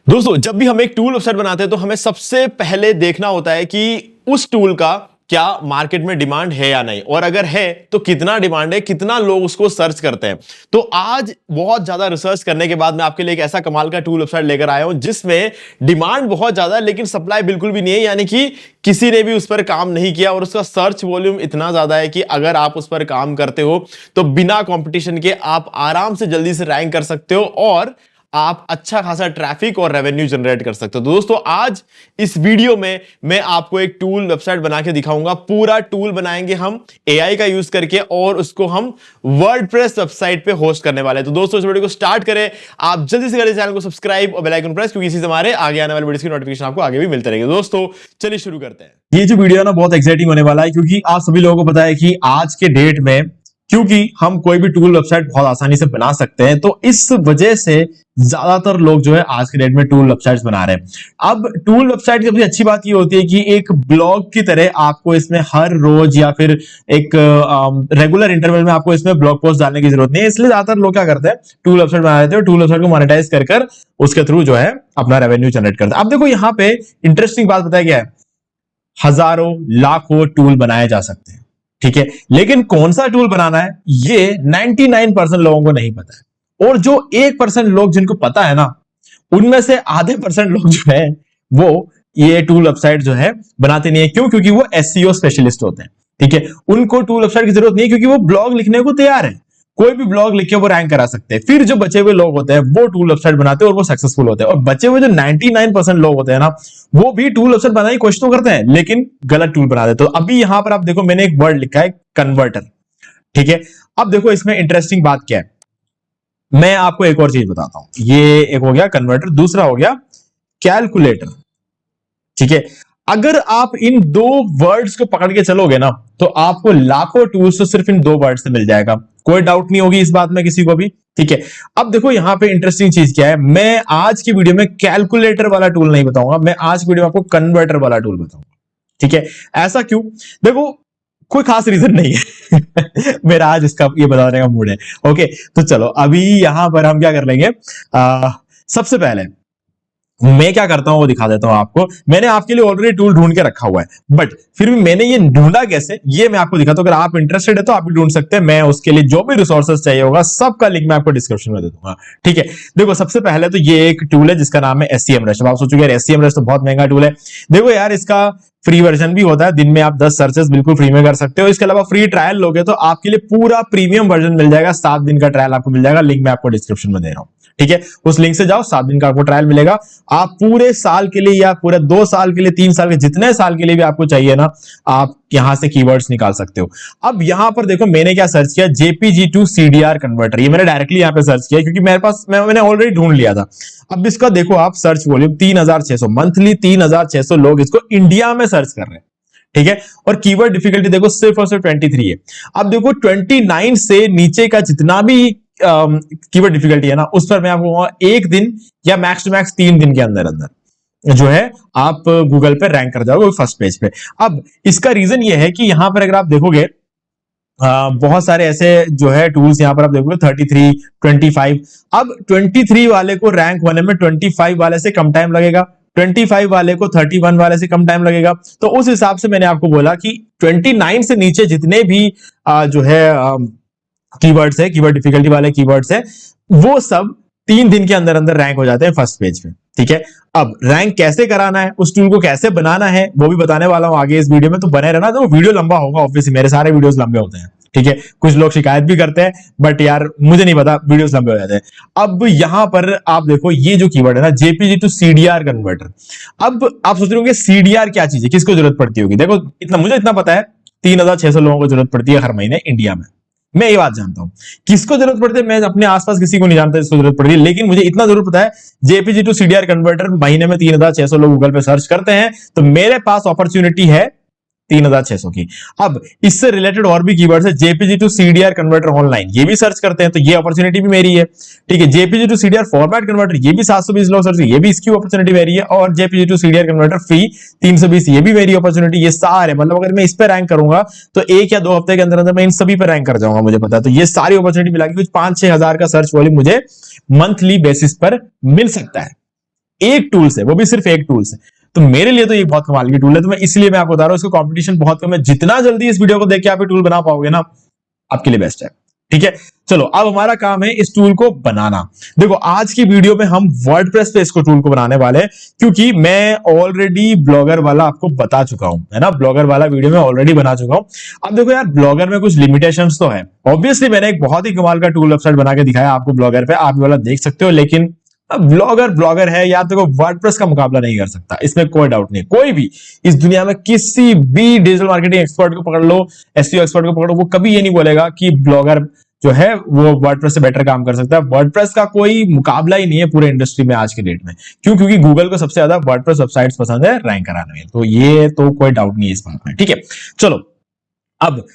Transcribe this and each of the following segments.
दोस्तों, जब भी हम एक टूल वेबसाइट बनाते हैं तो हमें सबसे पहले देखना होता है कि उस टूल का क्या मार्केट में डिमांड है या नहीं, और अगर है तो कितना डिमांड है, कितना लोग उसको सर्च करते हैं। तो आज बहुत ज्यादा रिसर्च करने के बाद मैं आपके लिए एक ऐसा कमाल का टूल वेबसाइट लेकर आया हूं जिसमें डिमांड बहुत ज्यादा है लेकिन सप्लाई बिल्कुल भी नहीं है, यानी कि किसी ने भी उस पर काम नहीं किया और उसका सर्च वॉल्यूम इतना ज्यादा है कि अगर आप उस पर काम करते हो तो बिना कंपटीशन के आप आराम से जल्दी से रैंक कर सकते हो और आप अच्छा खासा ट्रैफिक और रेवेन्यू जनरेट कर सकते हो। तो दोस्तों, आज इस वीडियो में मैं आपको एक टूल वेबसाइट बना के दिखाऊंगा। पूरा टूल बनाएंगे हम एआई का यूज करके और उसको हम वर्डप्रेस वेबसाइट पे होस्ट करने वाले हैं। तो दोस्तों, इस वीडियो को स्टार्ट करें। आप जल्दी से करें चैनल को सब्सक्राइब और बेल आइकन प्रेस, क्योंकि इसी से हमारे आगे आने वाले वीडियोस की नोटिफिकेशन आपको आगे भी मिलते रहेंगे। दोस्तों, चलिए शुरू करते हैं। ये जो वीडियो है ना बहुत एक्साइटिंग होने वाला है, क्योंकि आप सभी लोगों को पता है कि आज के डेट में क्योंकि हम कोई भी टूल वेबसाइट बहुत आसानी से बना सकते हैं, तो इस वजह से ज्यादातर लोग जो है आज के डेट में टूल वेबसाइट्स बना रहे हैं। अब टूल वेबसाइट की सबसे अच्छी बात ये होती है कि एक ब्लॉग की तरह आपको इसमें हर रोज या फिर एक रेगुलर इंटरवल में आपको इसमें ब्लॉग पोस्ट डालने की जरूरत नहीं है। इसलिए ज्यादातर लोग क्या करते हैं, टूल वेबसाइट बना देते हैं, टूल वेबसाइट को मोनेटाइज कर उसके थ्रू जो है अपना रेवेन्यू जनरेट करते हैं। अब देखो यहाँ पे इंटरेस्टिंग बात बताया गया है, हजारों लाखों टूल बनाए जा सकते हैं, ठीक है, लेकिन कौन सा टूल बनाना है ये 99% लोगों को नहीं पता है। और जो 1% लोग जिनको पता है ना, उनमें से आधे % लोग जो है वो ये टूल वेबसाइट जो है बनाते नहीं है। क्यों? क्योंकि वो एसईओ स्पेशलिस्ट होते हैं, ठीक है। उनको टूल वेबसाइट की जरूरत नहीं है, क्योंकि वो ब्लॉग लिखने को तैयार है, कोई भी ब्लॉग लिख के वो रैंक करा सकते हैं। फिर जो बचे हुए लोग होते हैं वो टूल वेबसाइट बनाते हैं और वो सक्सेसफुल होते हैं। और बचे हुए जो 99% लोग होते हैं ना, वो भी टूल वेबसाइट बनाने की कोशिश तो करते हैं लेकिन गलत टूल बना देते। तो अभी यहां पर आप देखो, मैंने एक वर्ड लिखा है कन्वर्टर, ठीक है। अब देखो इसमें इंटरेस्टिंग बात क्या है, मैं आपको एक और चीज बताता हूं। ये एक हो गया कन्वर्टर, दूसरा हो गया कैलकुलेटर, ठीक है। अगर आप इन दो वर्ड्स को पकड़ के चलोगे ना, तो आपको लाखों टूल्स तो सिर्फ इन दो वर्ड से मिल जाएगा, कोई डाउट नहीं होगी इस बात में किसी को भी, ठीक है। अब देखो यहां पे इंटरेस्टिंग चीज क्या है, मैं आज की वीडियो में कैलकुलेटर वाला टूल नहीं बताऊंगा, मैं आज की वीडियो में आपको कन्वर्टर वाला टूल बताऊंगा, ठीक है। ऐसा क्यों? देखो कोई खास रीजन नहीं है मेरा आज इसका ये बताने का मूड है, ओके। तो चलो अभी यहां पर हम क्या कर लेंगे, सबसे पहले मैं क्या करता हूं वो दिखा देता हूं आपको। मैंने आपके लिए ऑलरेडी टूल ढूंढ के रखा हुआ है, बट फिर भी मैंने ये ढूंढा कैसे ये मैं आपको दिखाता हूं। अगर आप इंटरेस्टेड है तो आप भी ढूंढ सकते हैं। मैं उसके लिए जो भी रिसोर्सेज चाहिए होगा सबका लिंक मैं आपको डिस्क्रिप्शन में दे दूंगा, ठीक है। देखो सबसे पहले तो ये एक टूल है जिसका नाम है SEMrush। अब आप सोचोगे यार SEMrush तो बहुत महंगा टूल है। देखो यार, इसका फ्री वर्जन भी होता है, दिन में आप 10 सर्चेस बिल्कुल फ्री में कर सकते हो। इसके अलावा फ्री ट्रायल लोगे तो आपके लिए पूरा प्रीमियम वर्जन मिल जाएगा, 7 दिन का ट्रायल आपको मिल जाएगा। लिंक मैं आपको डिस्क्रिप्शन में दे रहा हूं, ठीक है। उस लिंक से जाओ, 7 दिन का आपको ट्रायल मिलेगा। आप पूरे साल के लिए या पूरे 2 साल के लिए, 3 साल के, जितने साल के लिए भी आपको चाहिए ना, आप यहां से कीवर्ड्स निकाल सकते हो। अब यहां पर देखो मैंने क्या सर्च किया, JPG to CDR कन्वर्टर। ये मैंने डायरेक्टली यहां पे सर्च किया क्योंकि मेरे पास मैंने ऑलरेडी ढूंढ लिया था। अब इसका देखो आप सर्च वॉल्यूम 3600, मंथली 3600 लोग इसको इंडिया में सर्च कर रहे हैं, ठीक है। और कीवर्ड डिफिकल्टी देखो सिर्फ और सिर्फ 23 है। अब देखो 29 से नीचे का जितना भी कीवर्ड डिफिकल्टी है ना, उस पर मैं आपको एक दिन या मैक्स टू मैक्स 3 दिन के अंदर अंदर जो है आप गूगल पे रैंक कर जाओगे फर्स्ट पेज पे। अब इसका रीजन ये है कि यहां पर अगर आप देखोगे बहुत सारे ऐसे जो है टूल्स यहां पर आप देखोगे 33, 25। अब 23 वाले को रैंक होने में 25 वाले से कम टाइम लगेगा, 25 वाले को 31 वाले से कम टाइम लगेगा। तो उस हिसाब से मैंने आपको बोला कि 29 से नीचे जितने भी जो है कीवर्ड्स है, कीवर्ड डिफिकल्टी वाले कीवर्ड्स है, वो सब 3 दिन के अंदर अंदर रैंक हो जाते हैं फर्स्ट पेज पे, ठीक है। अब रैंक कैसे कराना है, उस टूल को कैसे बनाना है, वो भी बताने वाला हूं आगे इस वीडियो में, तो बने रहना। तो वीडियो लंबा होगा, ऑब्वियसली मेरे सारे वीडियोस लंबे होते हैं, ठीक है। कुछ लोग शिकायत भी करते हैं, बट यार मुझे नहीं पता, वीडियोस लंबे हो जाते हैं। अब यहां पर आप देखो ये जो कीवर्ड है ना, JPG to CDR कन्वर्टर। अब आप सोच रहे होंगे CDR क्या चीज है, किसको जरूरत पड़ती होगी। देखो इतना मुझे इतना पता है, 3600 लोगों को जरूरत पड़ती है हर महीने इंडिया में। मैं ये बात जानता हूं, किसको जरूरत पड़ती है मैं अपने आसपास किसी को नहीं जानता जिसको जरूरत पड़ती है, लेकिन मुझे इतना जरूर पता है JPG to CDR कन्वर्टर महीने में 3600 लोग गूगल पे सर्च करते हैं, तो मेरे पास अपॉर्चुनिटी है 3600 की। अब इससे रिलेटेड और भी कीवर्ड्स है, JPG to CDR converter online, ये भी सर्च करते हैं, तो ये अपॉर्चुनिटी भी मेरी है, ठीक है। JPG to CDR format converter, ये भी 720 लोग सर्च, ये भी इसकी अपॉर्चुनिटी मेरी है। और JPG to CDR converter free 320, ये भी मेरी अपॉर्चुनिटी। ये सारे मतलब अगर मैं इस पे रैंक करूंगा तो 1 या 2 हफ्ते के अंदर अंदर मैं इन सभी पे रैंक कर जाऊंगा, मुझे पता है। तो ये सारी अपॉर्चुनिटी मिला के कुछ 5-6 हजार का सर्च वॉल्यूम मुझे मंथली बेसिस पर मिल सकता है, एक टूल से, वो भी सिर्फ एक टूल से। तो मेरे लिए तो ये बहुत कमाल की टूल है, तो मैं इसलिए मैं आपको बता रहा हूं, इसको कंपटीशन बहुत कम है। जितना जल्दी इस वीडियो को देख के आप ये टूल बना पाओगे ना, आपके लिए बेस्ट है। ठीक है, चलो अब हमारा काम है इस टूल को बनाना। देखो आज की वीडियो में हम वर्डप्रेस पे इसको टूल को बनाने वाले हैं, क्योंकि मैं ऑलरेडी ब्लॉगर वाला आपको बता चुका हूं, है ना, ब्लॉगर वाला वीडियो में ऑलरेडी बना चुका हूं। अब देखो यार, ब्लॉगर में कुछ लिमिटेशंस तो है। ऑब्वियसली मैंने एक बहुत ही कमाल का टूल वेबसाइट बना के दिखाया आपको ब्लॉगर पे, आप ये वाला देख सकते हो, लेकिन अब ब्लॉगर है यार, देखो वर्डप्रेस का मुकाबला नहीं कर सकता, इसमें कोई डाउट नहीं। कोई भी इस दुनिया में किसी भी डिजिटल मार्केटिंग एक्सपर्ट को पकड़ लो, एसईओ एक्सपर्ट को पकड़ो, वो कभी ये नहीं बोलेगा कि ब्लॉगर जो है वो वर्डप्रेस से बेटर काम कर सकता है। वर्डप्रेस का कोई मुकाबला ही नहीं है पूरे इंडस्ट्री में आज के डेट में। क्यों? क्योंकि गूगल को सबसे ज्यादा वर्डप्रेस वेबसाइट्स पसंद है रैंक कराने में, तो ये तो कोई डाउट नहीं है इस बात में। ठीक है, चलो अब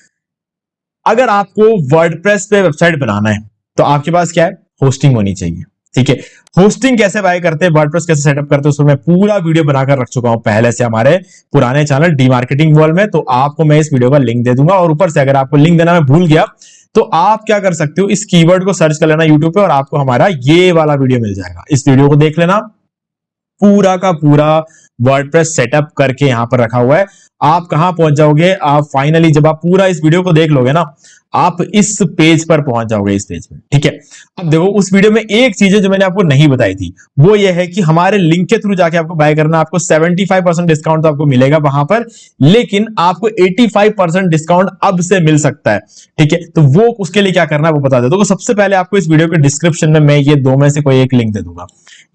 अगर आपको वर्डप्रेस पे वेबसाइट बनाना है तो आपके पास क्या है, होस्टिंग होनी चाहिए। ठीक है, होस्टिंग कैसे बाय करते हैं, वर्डप्रेस कैसे सेटअप करते हैं, उसमें मैं पूरा वीडियो बनाकर रख चुका हूं पहले से हमारे पुराने चैनल डीमार्केटिंग वर्ल्ड में, तो आपको मैं इस वीडियो का लिंक दे दूंगा। और ऊपर से अगर आपको लिंक देना मैं भूल गया तो आप क्या कर सकते हो, इस कीवर्ड को सर्च कर लेना यूट्यूब पे और आपको हमारा ये वाला वीडियो मिल जाएगा। इस वीडियो को देख लेना, पूरा का पूरा वर्डप्रेस सेटअप करके यहां पर रखा हुआ है। आप कहां पहुंच जाओगे, आप फाइनली जब आप पूरा इस वीडियो को देख लोगे ना, आप इस पेज पर पहुंच जाओगे, इस पेज पे। ठीक है, अब देखो उस वीडियो में एक चीज है जो मैंने आपको नहीं बताई थी, वो ये है कि हमारे लिंक के थ्रू जाके आपको बाय करना, आपको 75% डिस्काउंट तो आपको मिलेगा वहां पर, लेकिन आपको 85% डिस्काउंट अब से मिल सकता है। ठीक है, तो वो उसके लिए क्या करना है वो बता देता हूं। तो सबसे पहले आपको इस वीडियो के डिस्क्रिप्शन में मैं ये दो में से कोई एक लिंक दे दूंगा,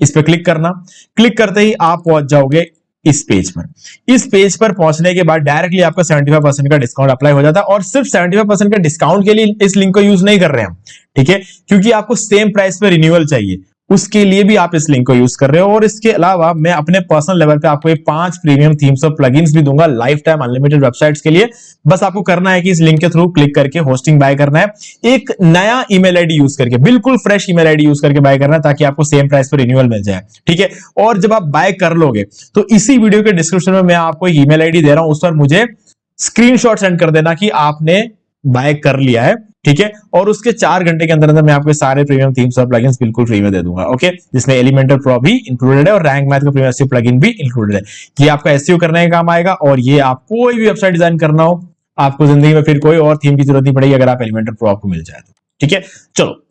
इस पर क्लिक करना। क्लिक करते ही आप पहुंच जाओगे इस पेज पर। इस पेज पर पहुंचने के बाद डायरेक्टली आपका 75% का डिस्काउंट अप्लाई हो जाता है। और सिर्फ 75% का डिस्काउंट के लिए इस लिंक को यूज नहीं कर रहे हैं हम, ठीक है, क्योंकि आपको सेम प्राइस पे रिन्यूअल चाहिए, उसके लिए भी आप इस लिंक को यूज कर रहे हो। और इसके अलावा मैं अपने पर्सनल लेवल पे आपको 5 प्रीमियम थीम्स और प्लगइन्स भी दूंगा लाइफ टाइम अनलिमिटेड वेबसाइट्स के लिए। बस आपको करना है कि इस लिंक के थ्रू क्लिक करके होस्टिंग बाय करना है, एक नया ईमेल आईडी यूज करके, बिल्कुल फ्रेश ईमेल आईडी यूज करके बाय करना है, ताकि आपको सेम प्राइस पर रिन्यूअल मिल जाए। ठीक है, और जब आप बाय कर लोगे तो इसी वीडियो के डिस्क्रिप्शन में मैं आपको एक ईमेल आईडी दे रहा हूं, उस पर मुझे स्क्रीनशॉट सेंड कर देना कि आपने बाय कर लिया है। ठीक है, और उसके 4 घंटे के अंदर अंदर मैं आपको सारे प्रीमियम थीम्स और प्लगइन्स बिल्कुल फ्री में दे दूंगा। ओके, जिसमें एलिमेंटर प्रो भी इंक्लूडेड है और रैंक मैथ का प्रीमियम एसईओ प्लगइन भी इंक्लूडेड है। ये आपका एसईओ करने का काम आएगा, और ये आप कोई भी वेबसाइट डिजाइन करना हो, आपको जिंदगी में फिर कोई और थीम की जरूरत नहीं पड़ेगी अगर आप एलिमेंटर प्रो आपको मिल जाए तो। ठीक है, चलो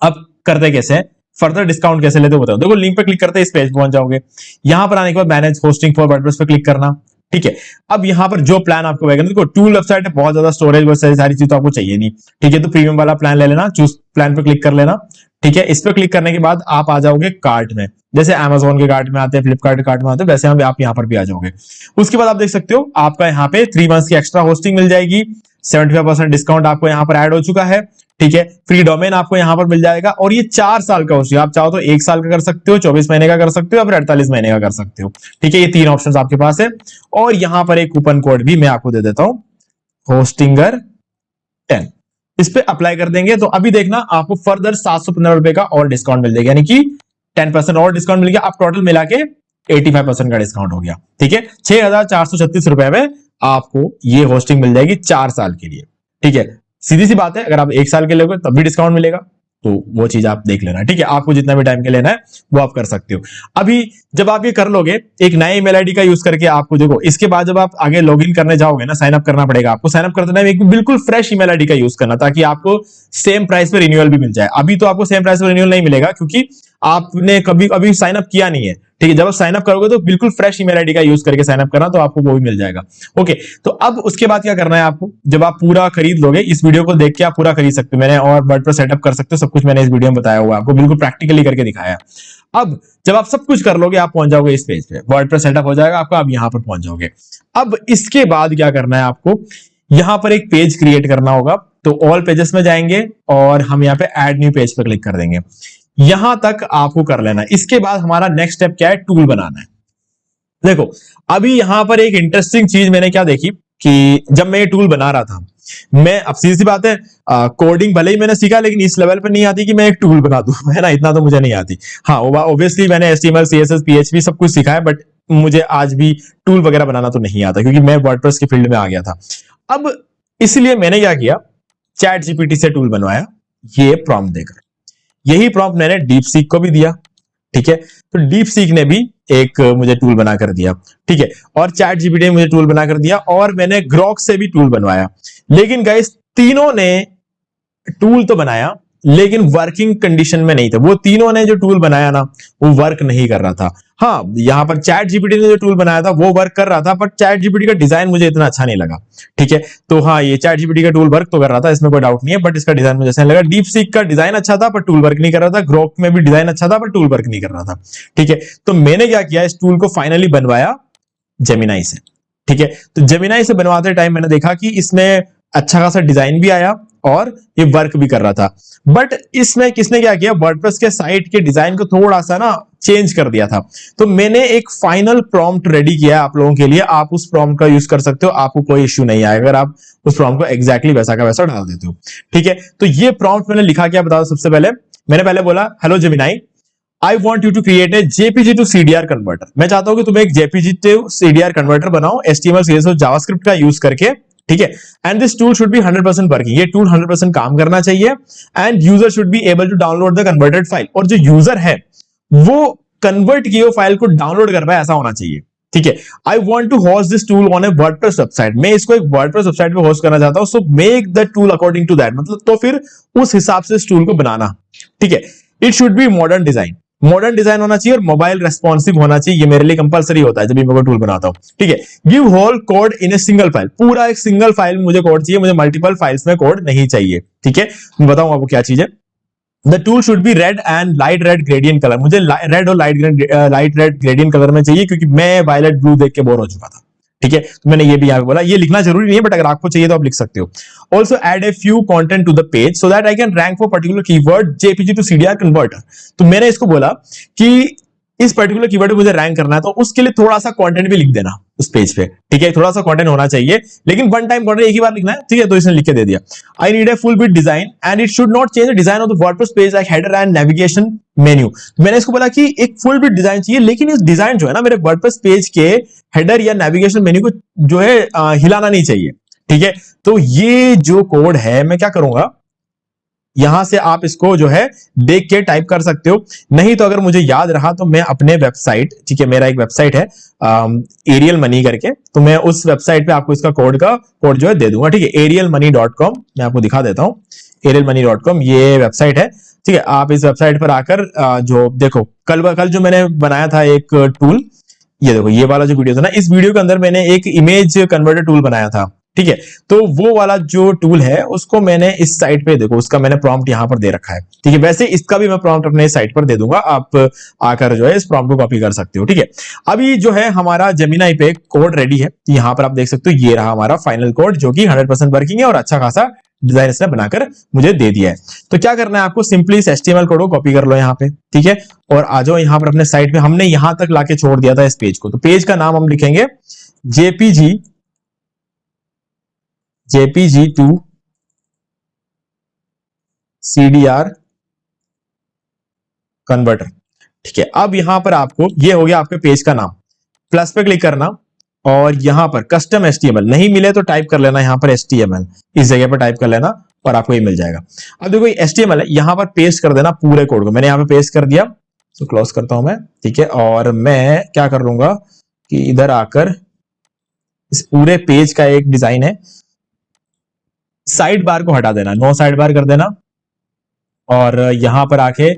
अब करते कैसे हैं, फर्दर डिस्काउंट कैसे लेते हो बताओ। देखो लिंक पे क्लिक करते इस पेज पहुंच जाओगे। यहां पर आने के बाद मैनेज होस्टिंग फॉर वर्डप्रेस पे क्लिक करना। ठीक है, अब यहां पर जो प्लान आपको रहेगा, देखो टूल वेबसाइट है, बहुत ज्यादा स्टोरेज बहुत सारी चीज तो आपको चाहिए नहीं। ठीक है, तो प्रीमियम वाला प्लान ले लेना, चूज प्लान पे क्लिक कर लेना। ठीक है, इस पे क्लिक करने के बाद आप आ जाओगे कार्ट में, जैसे अमेजोन के कार्ट में आते हैं, फ्लिपकार्ट के कार्ट में आते हैं, वैसे आप यहाँ पर भी आ जाओगे। उसके बाद आप देख सकते हो आपका यहाँ पे 3 मंथ्स की एक्स्ट्रा होस्टिंग मिल जाएगी, 75% डिस्काउंट आपको यहाँ पर ऐड हो चुका है। ठीक है, फ्री डोमेन आपको यहां पर मिल जाएगा, और ये 4 साल का होस्टिंग, आप चाहो तो 1 साल का कर सकते हो, 24 महीने का कर सकते हो, या फिर 48 महीने का कर सकते हो। ठीक है, ये 3 ऑप्शंस आपके पास है। और यहां पर एक कूपन कोड भी मैं आपको दे देता हूं, होस्टिंगर 10, इस पे अप्लाई कर देंगे तो अभी देखना आपको फर्दर 715 रुपए का और डिस्काउंट मिल जाएगा, यानी कि 10% और डिस्काउंट मिल गया। आप टोटल मिला के 85% का डिस्काउंट हो गया। ठीक है, 6436 रुपए में आपको ये होस्टिंग मिल जाएगी 4 साल के लिए। ठीक है, सीधी सी बात है, अगर आप 1 साल के लोगे तब भी डिस्काउंट मिलेगा, तो वो चीज आप देख लेना। ठीक है, आपको जितना भी टाइम के लेना है वो आप कर सकते हो। अभी जब आप ये कर लोगे, एक नए ईमेल आईडी का यूज करके आपको देखो, इसके बाद जब आप आगे लॉगिन करने जाओगे ना, साइन अप करना पड़ेगा आपको। साइन अप करते टाइम एक बिल्कुल फ्रेश ईमेल आईडी का यूज करना, ताकि आपको सेम प्राइस पे रिन्यूअल भी मिल जाए। अभी तो आपको सेम प्राइस पे रिन्यूअल नहीं मिलेगा, क्योंकि आपने कभी अभी साइन अप किया नहीं है। ठीक है, जब आप साइन अप करोगे तो बिल्कुल फ्रेश ईमेल आईडी का यूज करके साइन अप करना, तो आपको वो भी मिल जाएगा। ओके, तो अब उसके बाद क्या करना है आपको, जब आप पूरा खरीद लोगे, इस वीडियो को देख के आप पूरा खरीद सकते हो, मैंने और वर्डप्रेस सेटअप कर सकते हो, सब कुछ मैंने इस वीडियो में बताया हुआ है, आपको बिल्कुल प्रैक्टिकली करके दिखाया। अब जब आप सब कुछ कर लोगे, आप पहुंच जाओगे इस पेज पे, वर्डप्रेस सेटअप हो जाएगा आपका, आप यहां पर पहुंच जाओगे। अब इसके बाद क्या करना है आपको, यहां पर एक पेज क्रिएट करना होगा, तो ऑल पेजेस में जाएंगे और हम यहाँ पे ऐड न्यू पेज पे क्लिक कर देंगे। यहां तक आपको कर लेना है। इसके बाद हमारा नेक्स्ट स्टेप क्या है, टूल बनाना है। देखो अभी यहां पर एक इंटरेस्टिंग चीज मैंने क्या देखी, कि जब मैं ये टूल बना रहा था, मैं, अब सीधी सी बात है, कोडिंग भले ही मैंने सीखा, लेकिन इस लेवल पे नहीं आती कि मैं एक टूल बना दूं, है ना, इतना तो मुझे नहीं आती। हाँ, ऑब्वियसली मैंने HTML CSS PHP सब कुछ सीखा है, बट मुझे आज भी टूल वगैरह बनाना तो नहीं आता, क्योंकि मैं वर्डप्रेस की फील्ड में आ गया था। अब इसलिए मैंने क्या किया, चैट जीपीटी से टूल बनवाया, ये प्रॉम्प्ट देकर। यही प्रॉम्प्ट मैंने डीपसीक को भी दिया। ठीक है। तो डीप सीक ने भी एक मुझे टूल बना कर दिया, ठीक है, और चैट जीपीटी ने मुझे टूल बना कर दिया, और मैंने ग्रॉक से भी टूल बनवाया। लेकिन गाइस तीनों ने टूल तो बनाया लेकिन वर्किंग कंडीशन में नहीं थे। वो तीनों ने जो टूल बनाया ना वो वर्क नहीं कर रहा था। हाँ, यहां पर चैट जीपीटी ने जो टूल बनाया था वो वर्क कर रहा था, बट चैट जीपीटी का डिजाइन मुझे इतना अच्छा नहीं लगा, ठीक है। तो हाँ, ये चैट जीपीटी का टूल वर्क तो कर रहा था, इसमें कोई डाउट नहीं है, बट इसका डिजाइन मुझे अच्छा नहीं लगा। डीप सीक का डिजाइन अच्छा था पर टूल वर्क नहीं कर रहा था। ग्रोक में भी डिजाइन अच्छा था पर टूल वर्क नहीं कर रहा था, ठीक है। तो मैंने क्या किया, इस टूल को फाइनली बनवाया जेमिनाई से, ठीक है। तो जेमिनाई से बनवाते टाइम मैंने देखा कि इसमें अच्छा खासा डिजाइन भी आया और ये वर्क भी कर रहा था। बट इसमें किसने क्या किया, वर्डप्रेस के साइट के डिजाइन को थोड़ा सा ना चेंज कर दिया था। तो मैंने एक फाइनल प्रॉम्प्ट रेडी किया आप लोगों के लिए। आप उस प्रॉम्प्ट का यूज कर सकते हो, आपको कोई इश्यू नहीं आएगा अगर आप उस प्रॉम्प्ट को एग्जैक्टली वैसा का वैसा डाल देते हो, ठीक है। तो ये प्रॉम्प्ट मैंने लिखा क्या बताओ। सबसे पहले मैंने पहले बोला, hello Gemini, I want you to create a JPG to CDR converter. मैं चाहता हूं कि तुम एक जेपीजी टू सीडीआर कन्वर्टर बनाओ एचटीएमएल सीएसएस और जावास्क्रिप्ट का यूज करके, ठीक है। And this tool should be 100% working. ये टूल 100% काम करना चाहिए। And user should be able to download the converted file. और जो यूजर है वो कन्वर्ट की फाइल को डाउनलोड कर पाए, ऐसा होना चाहिए, ठीक है। I want to host this tool on a WordPress website. मैं इसको एक वर्डप्रेस वेबसाइट पे होस्ट करना चाहता हूं। So make the tool according to that, मतलब तो फिर उस हिसाब से इस टूल को बनाना, ठीक है। It should be modern design. Modern design होना चाहिए और मोबाइल रेस्पॉन्सिव होना चाहिए। ये मेरे लिए कंपलसरी होता है जब मैं टूल बनाता हूं, ठीक है। Give whole code in a single file. पूरा एक सिंगल फाइल में मुझे कोड चाहिए, मुझे मल्टीपल फाइल्स में कोड नहीं चाहिए, ठीक है। मैं बताऊं आपको क्या चीज है। The tool should B red and light red gradient colour. मुझे रेड और लाइट रेड ग्रेडियंट कलर में चाहिए क्योंकि मैं वायलेट ब्लू देख के बोर हो चुका था, ठीक है। तो मैंने ये भी यहां पे बोला। ये लिखना जरूरी नहीं है बट अगर आपको चाहिए तो आप लिख सकते हो। Also add a few content to the page so that I can rank for particular keyword JPG to CDR converter. तो मैंने इसको बोला कि इस पर्टिकुलर कीवर्ड पे मुझे रैंक करना है तो उसके लिए थोड़ा सा कंटेंट भी लिख देना उस पेज पे, ठीक है। थोड़ा सा कंटेंट होना चाहिए लेकिन वन टाइम कंटेंट एक ही बार लिखना है, ठीक है। तो इसने लिख के दे दिया। I need a full bit design and it should not change the design of the WordPress page like header and navigation menu. मैंने इसको बोला कि एक फुल बिट डिजाइन चाहिए लेकिन इस डिजाइन जो है ना मेरे वर्डप्रेस पेज के हेडर या नेविगेशन मेन्यू को जो है हिलाना नहीं चाहिए, ठीक है। तो ये जो कोड है मैं क्या करूंगा, यहां से आप इसको जो है देख के टाइप कर सकते हो। नहीं तो अगर मुझे याद रहा तो मैं अपने वेबसाइट, ठीक है, मेरा एक वेबसाइट है एरियल मनी करके, तो मैं उस वेबसाइट पे आपको इसका कोड जो है दे दूंगा, ठीक है। arielmoney.com मैं आपको दिखा देता हूं। arielmoney.com ये वेबसाइट है, ठीक है। आप इस वेबसाइट पर आकर जो देखो कल जो मैंने बनाया था एक टूल, ये देखो ये वाला जो वीडियो था ना, इस वीडियो के अंदर मैंने एक इमेज कन्वर्टर टूल बनाया था, ठीक है। तो वो वाला जो टूल है उसको मैंने इस साइट पे देखो उसका मैंने प्रॉम्प्ट यहां पर दे रखा है, ठीक है। वैसे इसका भी मैं प्रॉम्प्ट अपने साइट पर दे दूंगा, आप आकर जो है इस प्रॉम्प्ट को कॉपी कर सकते हो, ठीक है। अभी जो है हमारा जेमिनाई पे कोड रेडी है, यहां पर आप देख सकते हो ये रहा हमारा फाइनल कोड जो कि 100% वर्किंग है और अच्छा खासा डिजाइन इसने बनाकर मुझे दे दिया है। तो क्या करना है आपको, सिंपली इस HTML कोड को कॉपी कर लो यहाँ पे, ठीक है, और आ जाओ यहाँ पर अपने साइट पे। हमने यहां तक लाके छोड़ दिया था इस पेज को, तो पेज का नाम हम लिखेंगे JPG टू CDR कन्वर्टर, ठीक है। अब यहां पर आपको ये हो गया आपके पेज का नाम, प्लस पे क्लिक करना और यहां पर कस्टम HTML नहीं मिले तो टाइप कर लेना यहां पर HTML, इस जगह पर टाइप कर लेना और आपको ये मिल जाएगा। अब देखो ये HTML है, यहां पर पेस्ट कर देना पूरे कोड को। मैंने यहां पे पेस्ट कर दिया, तो क्लोज करता हूं मैं, ठीक है। और मैं क्या कर लूंगा कि इधर आकर इस पूरे पेज का एक डिजाइन है, साइड बार को हटा देना, नो साइड बार कर देना और यहां पर आके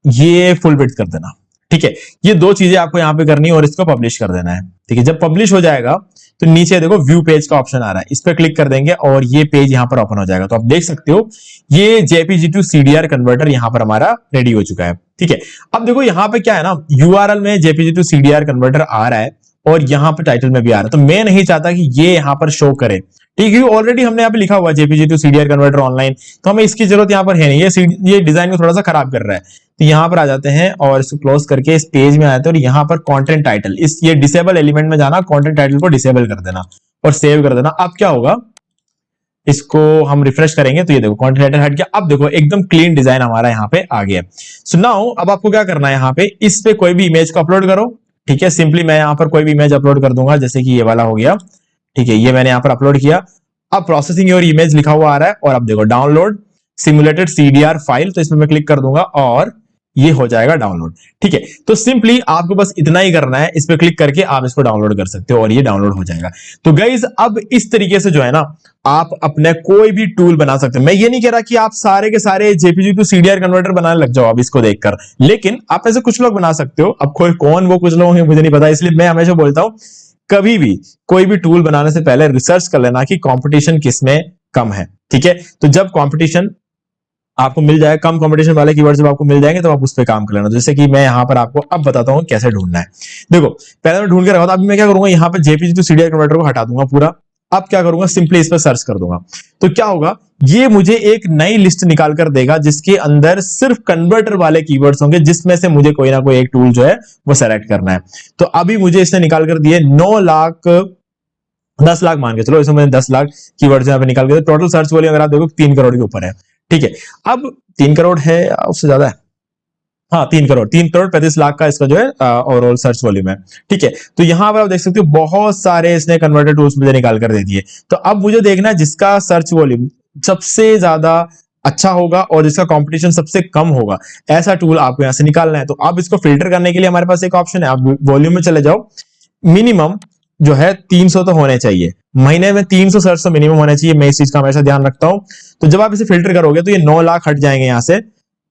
ये फुल विड्थ कर देना, ठीक है। ये दो चीजें आपको यहां पे करनी है और इसको पब्लिश कर देना है, ठीक है। जब पब्लिश हो जाएगा तो नीचे देखो व्यू पेज का ऑप्शन आ रहा है, इस पर क्लिक कर देंगे और ये पेज यहां पर ओपन हो जाएगा। तो आप देख सकते हो ये जेपीजी टू सीडीआर कन्वर्टर यहां पर हमारा रेडी हो चुका है, ठीक है। अब देखो यहां पे क्या है ना, यूआरएल में जेपीजी टू सीडीआर कन्वर्टर आ रहा है और यहां पर टाइटल में भी आ रहा है। तो मैं नहीं चाहता कि ये यहां पर शो करे, ठीक है। ऑलरेडी हमने यहाँ पे लिखा हुआ JPG to CDR converter online, तो हमें इसकी जरूरत यहाँ पर है नहीं। ये डिजाइन को थोड़ा सा खराब कर रहा है। तो यहाँ पर आ जाते हैं और इसको क्लोज करके इस पेज में आ जाते हैं और यहाँ पर कंटेंट टाइटल, इस ये डिसेबल एलिमेंट में जाना, कंटेंट टाइटल को डिसेबल कर देना और सेव कर देना। अब क्या होगा, इसको हम रिफ्रेश करेंगे तो ये देखो कंटेंट टाइटल हट गया। अब देखो एकदम क्लीन डिजाइन हमारा यहाँ पे आ गया। सो नाउ अब आपको क्या करना है, यहाँ पे इस पे कोई भी इमेज को अपलोड करो, ठीक है। सिंपली मैं यहाँ पर कोई भी इमेज अपलोड कर दूंगा, जैसे कि ये वाला हो गया, ठीक है। ये मैंने यहाँ पर अपलोड किया। अब प्रोसेसिंग योर इमेज लिखा हुआ आ रहा है और अब देखो डाउनलोड सिमुलेटेड CDR फाइल, तो इसमें मैं क्लिक कर दूंगा और ये हो जाएगा डाउनलोड। ठीक है, तो सिंपली आपको बस इतना ही करना है, इस पे क्लिक करके आप इसको डाउनलोड कर सकते हो और ये डाउनलोड हो जाएगा। तो गाइज अब इस तरीके से जो है ना आप अपने कोई भी टूल बना सकते हो। मैं ये नहीं कह रहा कि आप सारे के सारे जेपीजी टू सीडीआर कन्वर्टर बनाने लग जाओ अब इसको देखकर, लेकिन आप ऐसे कुछ लोग बना सकते हो। अब कोई कौन वो कुछ लोग हैं मुझे नहीं पता, इसलिए मैं हमेशा बोलता हूं कभी भी कोई भी टूल बनाने से पहले रिसर्च कर लेना कि कंपटीशन किसमें कम है। ठीक है, तो जब कंपटीशन आपको मिल जाए, कम कंपटीशन वाले कीवर्ड जब आपको मिल जाएंगे तो आप उस पर काम कर लेना। जैसे कि मैं यहाँ पर आपको अब बताता हूँ कैसे ढूंढना है। देखो पहले मैं ढूंढ के रखा था, अभी मैं क्या करूंगा, यहाँ पे जेपीजी टू सीडीआर कन्वर्टर को हटा दूंगा पूरा। अब क्या करूंगा, सिंपली इस पर सर्च कर दूंगा। तो क्या होगा, ये मुझे एक नई लिस्ट निकाल कर देगा जिसके अंदर सिर्फ कन्वर्टर वाले कीवर्ड्स होंगे, जिसमें से मुझे कोई ना कोई एक टूल जो है वो सेलेक्ट करना है। तो अभी मुझे इसने निकाल कर दिए 10 लाख मान के चलो, इसमें मैंने 10 लाख कीवर्ड्स यहाँ पे निकाल के, टोटल सर्च वॉल्यूम अगर आप देखो 3 करोड़ के ऊपर है। ठीक है, अब 3 करोड़ है उससे ज्यादा है, हाँ 3 करोड़ 35 लाख का इसका जो है ओवरऑल सर्च वॉल्यूम है। ठीक है, तो यहां पर आप देख सकते हो बहुत सारे इसने कन्वर्टर टूल्स मुझे निकाल कर दे दिए। तो अब मुझे देखना है जिसका सर्च वॉल्यूम सबसे ज्यादा अच्छा होगा और जिसका कंपटीशन सबसे कम होगा, ऐसा टूल आपको यहां से निकालना है। तो अब इसको फिल्टर करने के लिए हमारे पास एक ऑप्शन है, आप वॉल्यूम में चले जाओ, मिनिमम जो है 300 तो होने चाहिए, महीने में 300 सर्च तो मिनिमम होने चाहिए। मैं इस चीज का हमेशा ध्यान रखता हूं। तो जब आप इसे फिल्टर करोगे तो ये 9 लाख हट जाएंगे यहां से,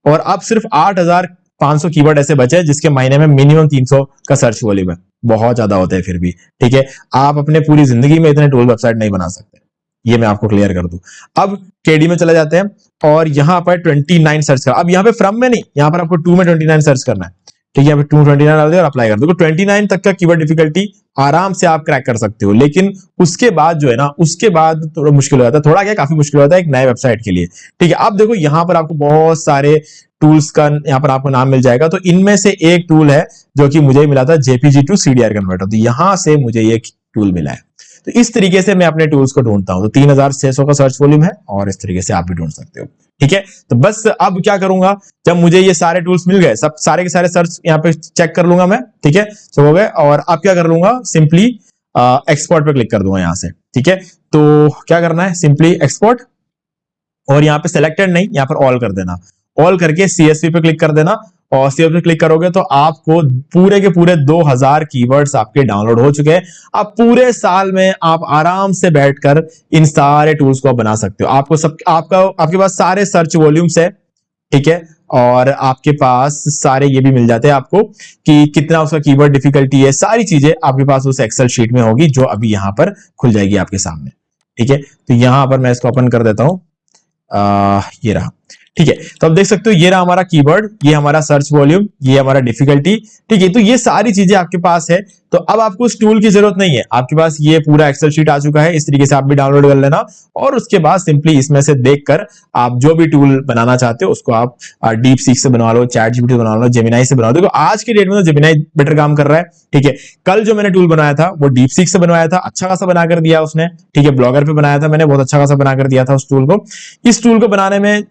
और अब सिर्फ 8500 कीवर्ड ऐसे बचे जिसके महीने में मिनिमम 300 का सर्च वॉल्यूम है। बहुत ज्यादा होता है फिर भी। ठीक है, आप अपने पूरी जिंदगी में इतने टूल वेबसाइट नहीं बना सकते, ये मैं आपको क्लियर कर दूं। अब केडी में चले जाते हैं और यहां पर 29 सर्च कर, अब यहां पे फ्रॉम में नहीं, यहां पर आपको 2 में 29 सर्च करना है। ठीक है, यहाँ पे 229 डाल दिया और अप्लाई कर दो। 29 तक का कीवर्ड डिफिकल्टी आराम से आप क्रैक कर सकते हो, लेकिन उसके बाद जो है ना, उसके बाद थोड़ा मुश्किल हो जाता है, थोड़ा क्या काफी मुश्किल होता है एक नए वेबसाइट के लिए। ठीक है, अब देखो यहाँ पर आपको बहुत सारे टूल्स का यहाँ पर आपको नाम मिल जाएगा। तो इनमें से एक टूल है जो कि मुझे मिला था जेपीजी टू सीडीआर कन्वर्टर, तो यहां से मुझे ये टूल मिला है। तो इस तरीके से मैं अपने टूल्स को ढूंढता हूं। तो 3600 का सर्च वॉल्यूम है और इस तरीके से आप भी ढूंढ सकते हो। ठीक है, तो बस अब क्या करूंगा, जब मुझे ये सारे टूल्स मिल गए, सब सारे के सारे सर्च यहाँ पे चेक कर लूंगा मैं। ठीक है, सब हो गए, और अब क्या कर लूंगा, सिंपली एक्सपोर्ट पे क्लिक कर दूंगा यहां से। ठीक है, तो क्या करना है, सिंपली एक्सपोर्ट, और यहाँ पे सिलेक्टेड नहीं, यहाँ पर ऑल कर देना। ऑल करके सीएसवी पे क्लिक कर देना, और सीएसवी पे क्लिक करोगे तो आपको पूरे के पूरे 2000 कीवर्ड्स आपके डाउनलोड हो चुके हैं। अब पूरे साल में आप आराम से बैठकर इन सारे टूल्स को बना सकते हो। आपके पास सारे सर्च वॉल्यूम्स है। ठीक है, और आपके पास सारे ये भी मिल जाते हैं आपको कि कितना उसका कीवर्ड डिफिकल्टी है, सारी चीजें आपके पास उस एक्सेल शीट में होगी जो अभी यहां पर खुल जाएगी आपके सामने। ठीक है, तो यहां पर मैं इसको ओपन कर देता हूं, ये रहा। ठीक है, तो अब देख सकते हो ये रहा हमारा कीवर्ड, ये हमारा सर्च वॉल्यूम, ये हमारा डिफिकल्टी। ठीक है, तो ये सारी चीजें आपके पास है। तो अब आपको उस टूल की जरूरत नहीं है, आपके पास ये पूरा एक्सेल शीट आ चुका है। इस तरीके से आप भी डाउनलोड कर लेना, और उसके बाद सिंपली इसमें से देखकर आप जो भी टूल बनाना चाहते हो उसको आप डीप सीक से बनवा लो, चैट जीपीटी बनवा लो, जेमिनाई से बनवा दो। आज के डेट में तो जेमिनाई बेटर काम कर रहा है। ठीक है, कल जो मैंने टूल बनाया था वो डीप सीक से बनवाया था, अच्छा खासा बनाकर दिया उसने। ठीक है, ब्लॉगर पे बनाया था मैंने, बहुत अच्छा खासा बनाकर दिया था उस टूल को। इस टूल को बनाने में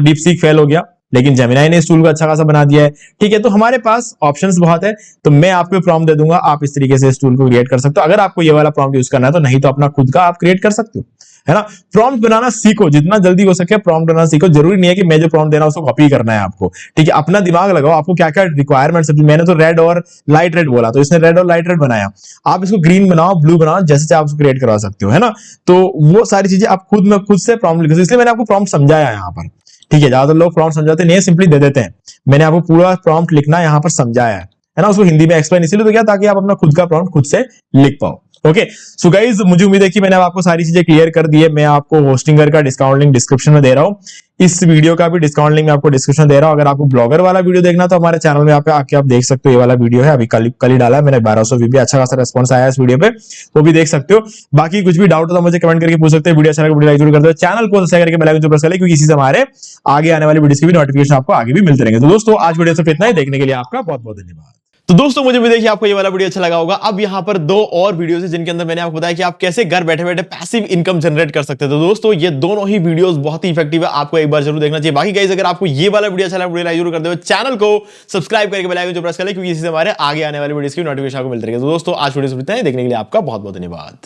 डीप सीक फेल हो गया, लेकिन जेमिनाई ने इस टूल को अच्छा खासा बना दिया है। ठीक है, तो हमारे पास ऑप्शंस बहुत है। तो मैं आपको प्रॉम्प्ट दे दूंगा, आप इस तरीके से इस टूल को क्रिएट कर सकते हो अगर आपको ये वाला प्रॉम्प्ट यूज करना है तो, नहीं तो अपना खुद का आप क्रिएट कर सकते हो, है ना। प्रॉम्प्ट बनाना सीखो, जितना जल्दी हो सके प्रॉम्प्ट बनाना सीखो। जरूरी नहीं है कि मैं जो प्रॉम्प्ट दे रहा हूं उसको कॉपी करना है आपको। ठीक है, अपना दिमाग लगाओ, आपको क्या क्या रिक्वायरमेंट्स है। मैंने तो रेड और लाइट रेड बोला, तो इसने रेड और लाइट रेड बनाया। आप इसको ग्रीन बनाओ, ब्लू बनाओ, जैसे आप क्रिएट करवा सकते हो, है ना। तो वो सारी चीजें आप खुद से प्रॉम्प्ट लिखो, इसलिए मैंने आपको प्रॉम्प्ट समझाया यहाँ पर। ठीक है, ज्यादातर लोग प्रॉम्प्ट समझाते नहीं है, सिंपली दे देते हैं। मैंने आपको पूरा प्रॉम्प्ट लिखना यहाँ पर समझाया है ना, उसको हिंदी में एक्सप्लेन इसीलिए तो किया ताकि आप अपना खुद का प्रॉम्प्ट खुद से लिख पाओ। ओके, सो गाइज मुझे उम्मीद है कि मैंने आपको सारी चीजें क्लियर कर दी है। मैं आपको होस्टिंगर का डिस्काउंट लिंक डिस्क्रिप्शन में दे रहा हूँ, इस वीडियो का भी डिस्काउंट लिंक आपको डिस्क्रिप्शन दे रहा हूं। अगर आपको ब्लॉगर वाला वीडियो देखना तो हमारे चैनल में आके आप देख सकते हो। ये वाला वीडियो है, अभी कल ही डाला है मैंने, 1200 व्यू भी, अच्छा खासा रेस्पॉन्स आया है इस वीडियो पे, वो भी देख सकते हो। बाकी कुछ भी डाउट हो तो मुझे कमेंट करके पूछ सकते हैं। वीडियो अच्छा लगा वीडियो लाइक जरूर कर दो, चैनल को सब्सक्राइब करके बेल आइकन प्रेस कर ले, क्योंकि इसी से हमारे आगे आने वाली वीडियोस की भी नोटिफिकेशन आपको आगे भी मिलते रहेंगे। तो दोस्तों आज वीडियो सिर्फ इतना ही, देखने के लिए आपका बहुत बहुत धन्यवाद। तो दोस्तों मुझे भी देखिए आपको ये वाला वीडियो अच्छा लगा होगा। अब यहाँ पर 2 और वीडियोस है जिनके अंदर मैंने आपको बताया कि आप कैसे घर बैठे बैठे पैसिव इनकम जनरेट कर सकते हैं। तो दोस्तों ये दोनों ही वीडियोस बहुत ही इफेक्टिव है, आपको एक बार जरूर देखना चाहिए। बाकी गाइस अगर आपको ये वाला वीडियो अच्छा लगा वीडियो लाइक जरूर कर दो, चैनल को सब्सक्राइब करके बेल आइकन जो प्रेस कर ले, क्योंकि इससे हमारे आगे आने वाली वीडियोस की नोटिफिकेशन आपको मिलती रहेगी। तो दोस्तों आज वीडियो देखने के लिए आपका बहुत बहुत धन्यवाद।